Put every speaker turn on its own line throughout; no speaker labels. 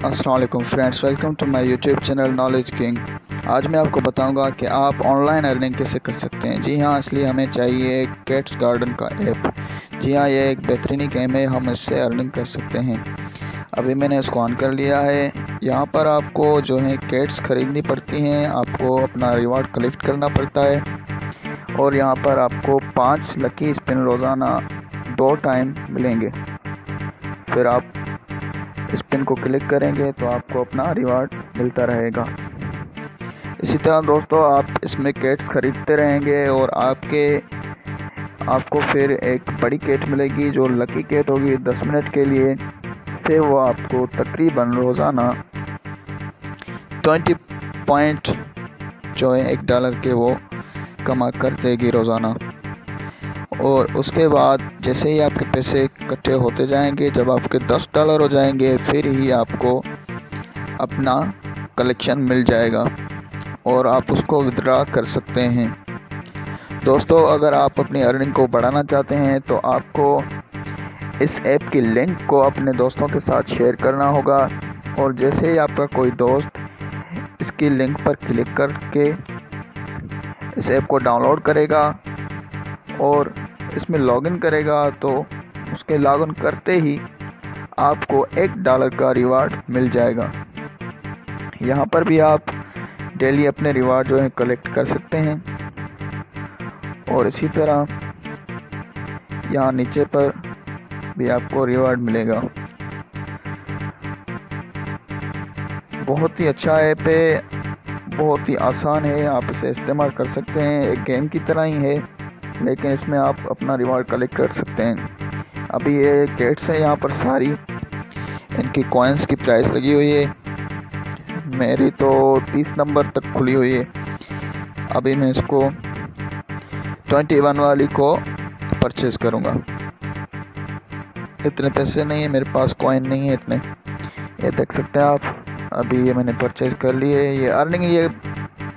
अस्सलाम वालेकुम friends, welcome to my YouTube channel knowledge king. आज मैं आपको बताऊंगा कि आप ऑनलाइन अर्निंग कैसे कर सकते हैं। जी हाँ, इसलिए हमें चाहिए कैट्स गार्डन का ऐप। जी हाँ, ये एक बेहतरीन गेम है, हम इससे अर्निंग कर सकते हैं। अभी मैंने इसको ऑन कर लिया है। यहाँ पर आपको जो है कैट्स ख़रीदनी पड़ती हैं, आपको अपना रिवार्ड कलेक्ट करना पड़ता है और यहाँ पर आपको 5 लकी स्पिन रोज़ाना 2 टाइम मिलेंगे। फिर आप स्पिन को क्लिक करेंगे तो आपको अपना रिवार्ड मिलता रहेगा। इसी तरह दोस्तों, आप इसमें कैट्स ख़रीदते रहेंगे और आपको फिर एक बड़ी कैट मिलेगी जो लकी कैट होगी 10 मिनट के लिए। फिर वो आपको तकरीबन रोज़ाना 20 पॉइंट जो है $1 के वो कमा कर देगी रोज़ाना। और उसके बाद जैसे ही आपके पैसे इकट्ठे होते जाएंगे, जब आपके $10 हो जाएंगे, फिर ही आपको अपना कलेक्शन मिल जाएगा और आप उसको विथड्रॉ कर सकते हैं। दोस्तों, अगर आप अपनी अर्निंग को बढ़ाना चाहते हैं तो आपको इस ऐप की लिंक को अपने दोस्तों के साथ शेयर करना होगा और जैसे ही आपका कोई दोस्त इसकी लिंक पर क्लिक करके इस ऐप को डाउनलोड करेगा और इसमें लॉगिन करेगा तो उसके लॉगिन करते ही आपको $1 का रिवार्ड मिल जाएगा। यहाँ पर भी आप डेली अपने रिवार्ड जो है कलेक्ट कर सकते हैं और इसी तरह यहाँ नीचे पर भी आपको रिवार्ड मिलेगा। बहुत ही अच्छा ऐप है, बहुत ही आसान है, आप इसे इस्तेमाल कर सकते हैं। एक गेम की तरह ही है, लेकिन इसमें आप अपना रिवार्ड कलेक्ट कर सकते हैं। अभी ये कैट्स है, यहाँ पर सारी इनकी कॉइन्स की प्राइस लगी हुई है। मेरी तो 30 नंबर तक खुली हुई है। अभी मैं इसको 21 वाली को परचेज़ करूँगा। इतने पैसे नहीं है मेरे पास, कॉइन नहीं है इतने। ये देख सकते हैं आप, अभी ये मैंने परचेज़ कर लिए। ये अर्निंग ये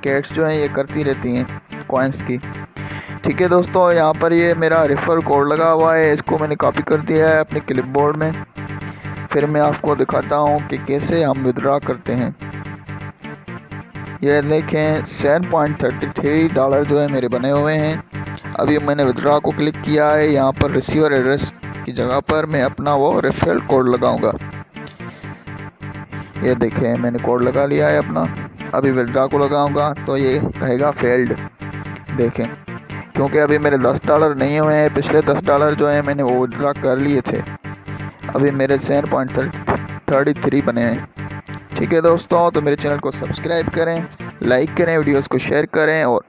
कैट्स जो हैं ये करती रहती हैं कॉइन्स की। ठीक है दोस्तों, यहाँ पर ये मेरा रेफर कोड लगा हुआ है, इसको मैंने कॉपी कर दिया है अपने क्लिपबोर्ड में। फिर मैं आपको दिखाता हूँ कि कैसे हम विथड्रॉ करते हैं। ये देखें, $7.33 जो है मेरे बने हुए हैं। अभी मैंने विथड्रॉ को क्लिक किया है। यहाँ पर रिसीवर एड्रेस की जगह पर मैं अपना वो रेफरल कोड लगाऊंगा। ये देखें, मैंने कोड लगा लिया है अपना। अभी विथड्रॉ को लगाऊंगा तो ये कहेगा फेल्ड। देखें, क्योंकि अभी मेरे $10 नहीं हुए हैं। पिछले $10 जो हैं मैंने वो विथड्रॉ कर लिए थे। अभी मेरे 7.33 बने हैं। ठीक है दोस्तों, तो मेरे चैनल को सब्सक्राइब करें, लाइक करें, वीडियोस को शेयर करें और